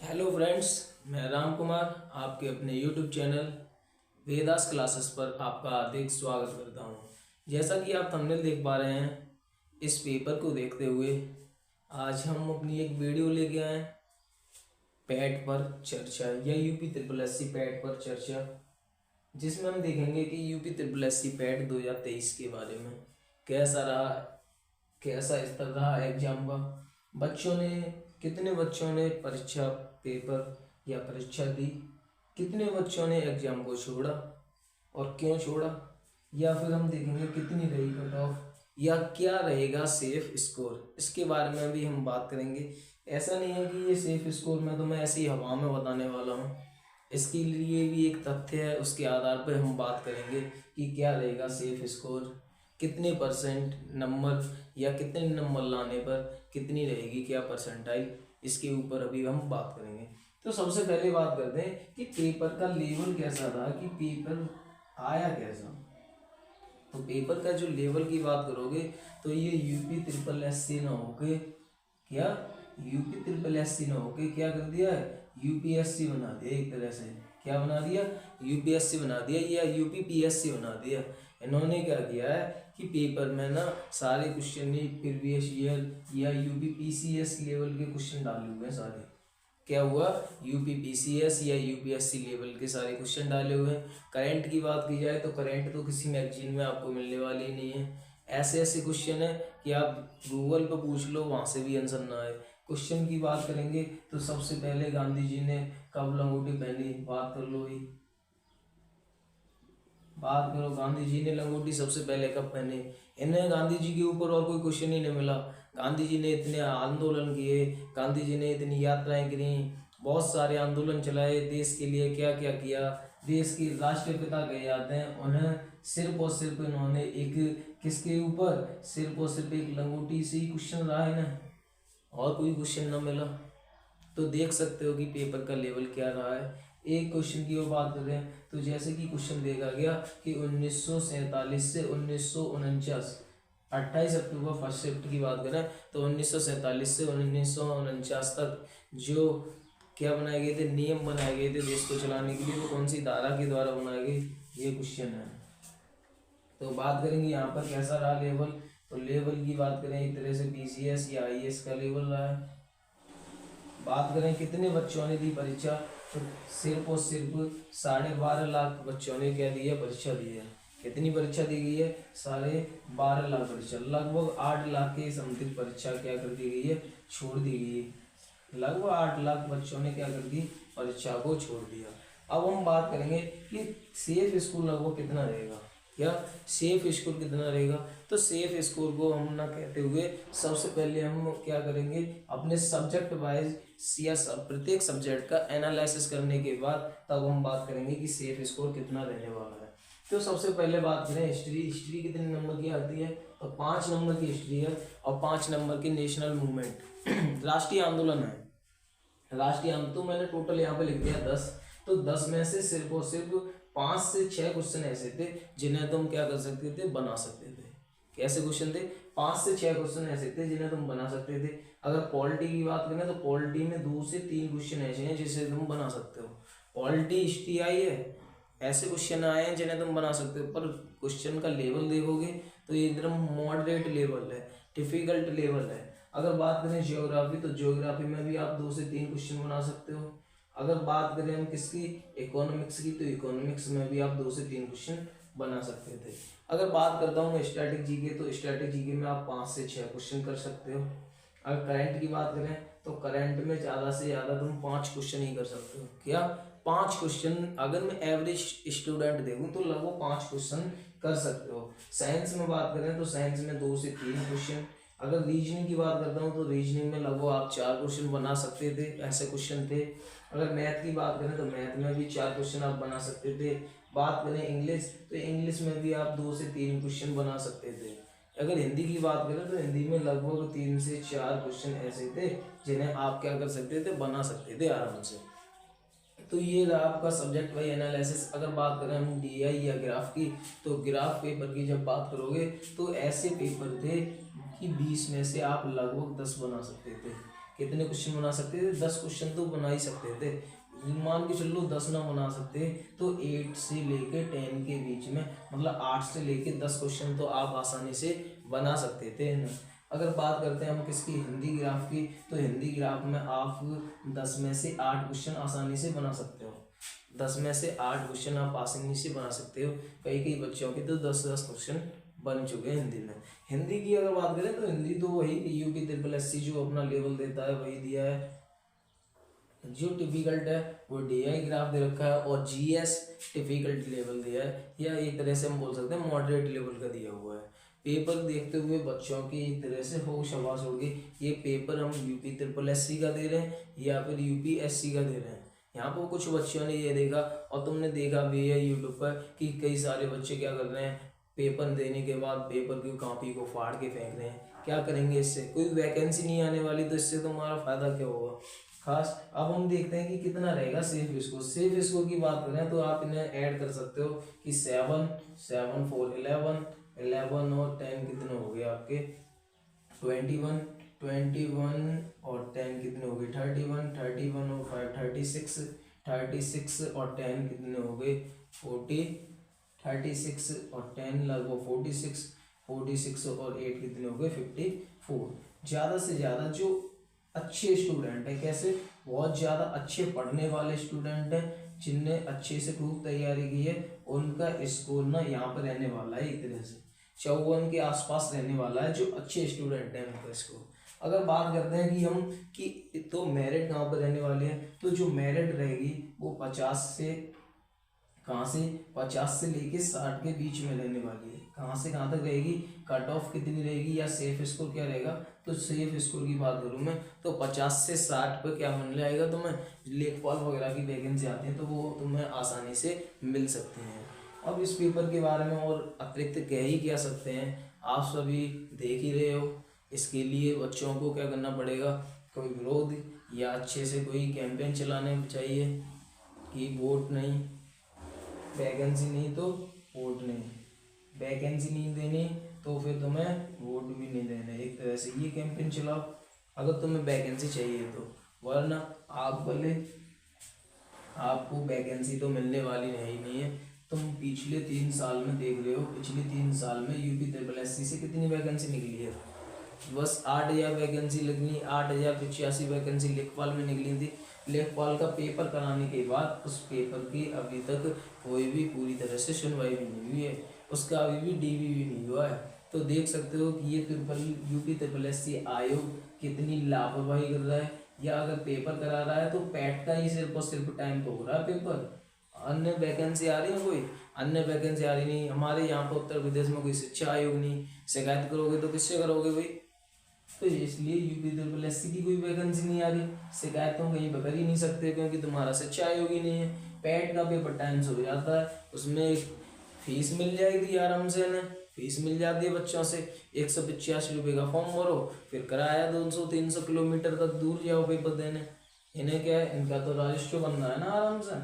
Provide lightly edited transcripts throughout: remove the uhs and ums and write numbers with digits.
Hello friends, मैं राम कुमार आपके अपने यूट्यूब चैनल वेदास क्लासेस पर आपका हार्दिक स्वागत करता हूं। जैसा कि आप थंबनेल देख पा रहे हैं, इस पेपर को देखते हुए आज हम अपनी एक वीडियो लेके आए पैट पर चर्चा या UP triple S C PET पर चर्चा, जिसमें हम देखेंगे कि UP triple S C PET 2023 के बारे में कैसा रहा, कैसा स्तर रहा एग्जाम का, कितने बच्चों ने परीक्षा पेपर या परीक्षा दी, कितने बच्चों ने एग्जाम को छोड़ा और क्यों छोड़ा, या फिर हम देखेंगे कितनी रही कट ऑफ या क्या रहेगा सेफ स्कोर। इसके बारे में भी हम बात करेंगे। ऐसा नहीं है कि ये सेफ स्कोर मैं तुम्हें ऐसी हवा में बताने वाला हूँ, इसके लिए भी एक तथ्य है, उसके आधार पर हम बात करेंगे कि क्या रहेगा सेफ स्कोर, कितने परसेंट नंबर या कितने नंबर लाने पर कितनी रहेगी क्या परसेंटाइल, इसके ऊपर अभी हम बात करेंगे। तो सबसे पहले बात करते हैं कि पेपर का लेवल कैसा रहा, कि पेपर आया कैसा। तो पेपर का जो लेवल की बात करोगे तो ये यूपी ट्रिपल एस सी ना होके क्या यूपी ट्रिपल एस सी ना होके क्या कर दिया है, यूपीएससी बना दिया। एक तरह से क्या बना दिया, यूपीएससी बना दिया या यूपीपीएससी बना दिया। इन्होंने क्या किया है कि पेपर में ना सारे क्वेश्चन नहीं प्रीवियस ईयर या यूपीपीसीएस लेवल के क्वेश्चन डाले हुए हैं सारे। क्या हुआ, यूपीपीसीएस या यूपीएससी लेवल के सारे क्वेश्चन डाले हुए हैं। करंट की बात की जाए तो करंट तो किसी मैगजीन में आपको मिलने वाली ही नहीं है। ऐसे ऐसे क्वेश्चन है कि आप गूगल पर पूछ लो, वहाँ से भी आंसर ना आए। क्वेश्चन की बात करेंगे तो सबसे पहले गांधी जी ने कब लंगोटी पहनी, बात कर लो भाई, बात करो। गांधी जी ने लंगोटी सबसे पहले कब पहनी। इन्हें गांधी जी के ऊपर और कोई क्वेश्चन ही नहीं मिला। गांधी जी ने इतने आंदोलन किए, गांधी जी ने इतनी यात्राएं करी, बहुत सारे आंदोलन चलाए देश के लिए, क्या क्या किया। देश के राष्ट्रपिता कहे जाते हैं उन्हें। सिर्फ और सिर्फ इन्होंने एक किसके ऊपर, सिर्फ और सिर्फ एक लंगोटी से ही क्वेश्चन रहा है ना, और कोई क्वेश्चन ना मिला। तो देख सकते हो कि पेपर का लेवल क्या रहा है। एक क्वेश्चन की और बात करें तो जैसे कि क्वेश्चन देखा गया कि 1947 से 1949, 28 अक्टूबर फर्स्ट शिफ्ट की बात करें तो 1947 से 1949 तक जो क्या बनाए गए थे, नियम बनाए गए थे देश को चलाने के लिए, वो कौन सी धारा के द्वारा बनाए गए, ये क्वेश्चन है। तो बात करेंगे यहाँ पर कैसा रहा लेवल। तो लेवल की बात करें एक तरह से बीसीएस या आईएएस का लेवल रहा है। बात करें कितने बच्चों ने दी परीक्षा, तो सिर्फ और सिर्फ 12.5 लाख बच्चों ने क्या दी है, परीक्षा दी है। कितनी परीक्षा दी गई है, 12.5 लाख परीक्षा। लगभग 8 लाख के समथिंग परीक्षा क्या कर दी गई है, छोड़ दी गई है। लगभग 8 लाख बच्चों ने क्या कर दी, परीक्षा को छोड़ दिया। अब हम बात करेंगे कि सेफ स्कोर लगभग कितना रहेगा, या सेफ स्कोर कितना रहेगा। तो सेफ स्कोर को हम ना कहते हुए सबसे पहले हम क्या करेंगे, अपने सब्जेक्ट वाइज या प्रत्येक सब्जेक्ट का एनालिसिस करने के बाद तब हम बात करेंगे कि सेफ स्कोर कितना रहने वाला है। तो सबसे पहले बात करें हिस्ट्री। हिस्ट्री कितने नंबर की आती है, तो 5 नंबर की हिस्ट्री है और 5 नंबर की नेशनल मूवमेंट राष्ट्रीय आंदोलन है। राष्ट्रीय आंदोलन तो मैंने टोटल यहाँ पे लिख दिया 10। तो 10 में से सिर्फ और सिर्फ 5 से 6 क्वेश्चन ऐसे थे जिन्हें तुम क्या कर सकते थे, बना सकते थे। कैसे क्वेश्चन थे, 5 से 6 क्वेश्चन ऐसे थे जिन्हें तुम बना सकते थे। अगर पॉलिटी की बात करें तो पॉलिटी में 2 से 3 क्वेश्चन ऐसे हैं जिसे तुम बना सकते हो। पॉलिटी हिस्ट्री आई है, ऐसे क्वेश्चन आए हैं जिन्हें तुम बना सकते हो। पर क्वेश्चन का लेवल देखोगे तो ये एकदम मॉडरेट लेवल है, डिफिकल्ट लेवल है। अगर बात करें ज्योग्राफी, तो ज्योग्राफी में भी आप 2 से 3 क्वेश्चन बना सकते हो। अगर बात करें हम किसकी, इकोनॉमिक्स की, तो इकोनॉमिक्स में भी आप 2 से 3 क्वेश्चन बना सकते थे। अगर बात करता हूँ मैं स्टैटिक जीके, तो स्टैटिक जीके में आप 5 से 6 क्वेश्चन कर सकते हो। अगर करंट की बात करें तो करंट में ज़्यादा से ज़्यादा तुम 5 क्वेश्चन ही कर सकते हो। क्या 5 क्वेश्चन, अगर मैं एवरेज स्टूडेंट देखूँ तो लगभग 5 क्वेश्चन कर सकते हो। साइंस में बात करें तो साइंस में 2 से 3 क्वेश्चन। अगर रीजनिंग की बात करता हूँ तो रीजनिंग में लगभग आप 4 क्वेश्चन बना सकते थे, ऐसे क्वेश्चन थे। अगर मैथ की बात करें तो मैथ में भी 4 क्वेश्चन आप बना सकते थे। बात करें इंग्लिश, तो इंग्लिश में भी आप 2 से 3 क्वेश्चन बना सकते थे। अगर हिंदी की बात करें तो हिंदी में लगभग 3 से 4 क्वेश्चन ऐसे थे जिन्हें आप क्या कर सकते थे, बना सकते थे आराम से। तो ये रहा आपका सब्जेक्ट वाइज एनालिसिस। अगर बात करें हम डीआई या ग्राफ की, तो ग्राफ पेपर की जब बात करोगे तो ऐसे पेपर थे कि 20 में से आप लगभग 10 बना सकते थे। कितने क्वेश्चन बना सकते थे? 10 क्वेश्चन तो बना ही सकते थे। मान के चलो 10 ना बना सकते तो 8 से लेके 10 के बीच में, मतलब 8 से लेके 10 क्वेश्चन तो आप आसानी से बना सकते थे ना। अगर बात करते हैं हम किसकी, हिंदी ग्राफ की, तो हिंदी ग्राफ में आप 10 में से 8 क्वेश्चन आसानी से बना सकते हो। 10 में से 8 क्वेश्चन आप आसानी से बना सकते हो। कई कई बच्चों के तो 10-10 क्वेश्चन बन चुके हैं हिंदी में। हिंदी की अगर बात करें तो हिंदी तो वही यूपी SSSC जो अपना लेवल देता है वही दिया है। जो डिफिकल्ट है वो DI ग्राफ दे रखा है, और GS डिफिकल्ट लेवल दिया है, या एक तरह से हम बोल सकते हैं मॉडरेट लेवल का दिया हुआ है। पेपर देखते हुए बच्चों की एक तरह से होश हवास उड़ गई, ये पेपर हम यूपी SSSC का दे रहे हैं या फिर UPSC का दे रहे हैं। यहाँ पर कुछ बच्चों ने ये देखा, और तुमने देखा भी है यूट्यूब पर कि कई सारे बच्चे क्या कर रहे हैं, पेपर देने के बाद पेपर की कॉपी को फाड़ के फेंक रहे हैं। क्या करेंगे इससे? कोई वैकेंसी नहीं आने वाली, तो इससे तुम्हारा फायदा क्या होगा खास। अब हम देखते हैं कि कितना रहेगा सेफ स्कोर। सेफ स्कोर की बात करें तो आप इन्हें ऐड कर सकते हो कि 7 7 4 11 11 और 10 कितने हो गए आपके 21 21 और 10 कितने हो गए 31 31 और 5 36 36 और 10 कितने हो गए 40 36 और 10 लगभग 46 46 और 8 कितने हो गए 54। ज़्यादा से ज़्यादा जो अच्छे स्टूडेंट हैं, कैसे बहुत ज़्यादा अच्छे पढ़ने वाले स्टूडेंट हैं जिनने अच्छे से खूब तैयारी की है, उनका स्कोर ना यहाँ पर रहने वाला है एक तरह से 54 के आसपास रहने वाला है। जो अच्छे स्टूडेंट हैं उनका स्कोर। अगर बात करते हैं कि हम कि तो मेरिट कहाँ पर रहने वाले हैं, तो जो मेरिट रहेगी वो 50 से कहाँ से 50 से लेके 60 के बीच में रहने वाली है। कहाँ से कहाँ तक रहेगी, कट ऑफ कितनी रहेगी या सेफ स्कोर क्या रहेगा, तो सेफ स्कोर की बात करूँ मैं तो 50 से 60 पे क्या मिल जाएगा तुम्हें, लेखपाल वगैरह की वैकेंसी आती है तो वो तुम्हें आसानी से मिल सकती हैं। अब इस पेपर के बारे में और अतिरिक्त कह ही क्या सकते हैं, आप सभी देख ही रहे हो। इसके लिए बच्चों को क्या करना पड़ेगा, कोई विरोध या अच्छे से कोई कैंपेन चलाने चाहिए कि वोट नहीं, वैकेंसी नहीं तो वोट नहीं, वैकेंसी नहीं देनी तो फिर तुम्हें वोट भी नहीं देने, एक तरह से ये कैंपेन चलाओ अगर तुम्हें वैकेंसी चाहिए तो। वरना आप बोले आपको वैकेंसी तो मिलने वाली नहीं है। तुम पिछले 3 साल में देख रहे हो, पिछले 3 साल में यूपी SSSC से कितनी वैकेंसी निकली है, बस 8000 वैकेंसी निकली, 8085 वैकेंसी लेखपाल में निकली थी। लेखपाल का पेपर कराने के बाद उस पेपर की अभी तक कोई भी पूरी तरह से सुनवाई भी नहीं हुई है, उसका अभी भी DV भी नहीं हुआ है। तो देख सकते हो कि ये यूपी SSSC आयोग कितनी लापरवाही कर रहा है, या अगर पेपर करा रहा है तो पैट का ही सिर्फ और सिर्फ टाइम तो हो रहा है पेपर, अन्य वैकेंसी आ रही है, कोई अन्य वैकेंसी आ रही नहीं। हमारे यहाँ पर उत्तर प्रदेश में कोई शिक्षा आयोग नहीं, शिकायत करोगे तो किससे करोगे भाई, तो इसलिए यूपी SSSC की कोई वैकेंसी नहीं आ रही, शिकायत तो कहीं कर ही नहीं सकते क्योंकि तुम्हारा शिक्षा आयोग ही नहीं है। पैट का पेपर टाइम से हो जाता है, उसमें फीस मिल जाएगी आराम से ना, फीस मिल जाती है बच्चों से, 185 रुपये का फॉर्म भरो, फिर किराया 200-300 किलोमीटर तक दूर जाओ पेपर देने। इन्हें क्या है, इनका तो राजस्व बनना है ना, आराम से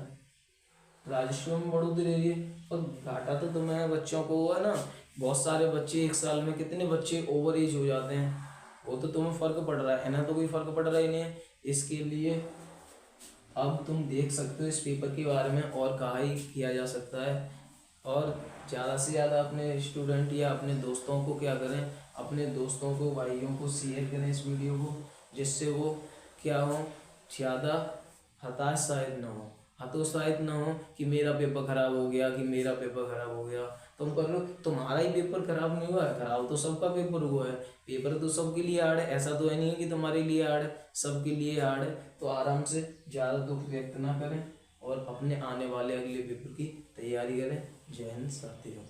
राजस्व में बढ़ोतरी रही है। और घाटा तो तुम्हें बच्चों को हुआ ना, बहुत सारे बच्चे एक साल में कितने बच्चे ओवर एज हो जाते हैं, वो तो तुम्हें फर्क पड़ रहा है, इन्हें तो कोई फर्क पड़ रहा ही नहीं है। इसके लिए अब तुम देख सकते हो इस पेपर के बारे में और कहा ही किया जा सकता है, और ज़्यादा से ज़्यादा अपने स्टूडेंट या अपने दोस्तों को क्या करें, अपने दोस्तों को भाइयों को शेयर करें इस वीडियो को, जिससे वो क्या हो, ज़्यादा हताशायद ना हो, हतोत्साहित ना हो कि मेरा पेपर खराब हो गया, कि मेरा पेपर खराब हो गया। तुम कर लो, तुम्हारा ही पेपर खराब नहीं हुआ है, खराब तो सबका पेपर हुआ है, पेपर तो सबके लिए हार्ड है, ऐसा तो है नहीं कि तुम्हारे लिए हार्ड है, सबके लिए हार्ड है। तो आराम से ज़्यादा दुख व्यक्त ना करें और अपने आने वाले अगले पेपर की तैयारी करें। जय हिंद साथियों।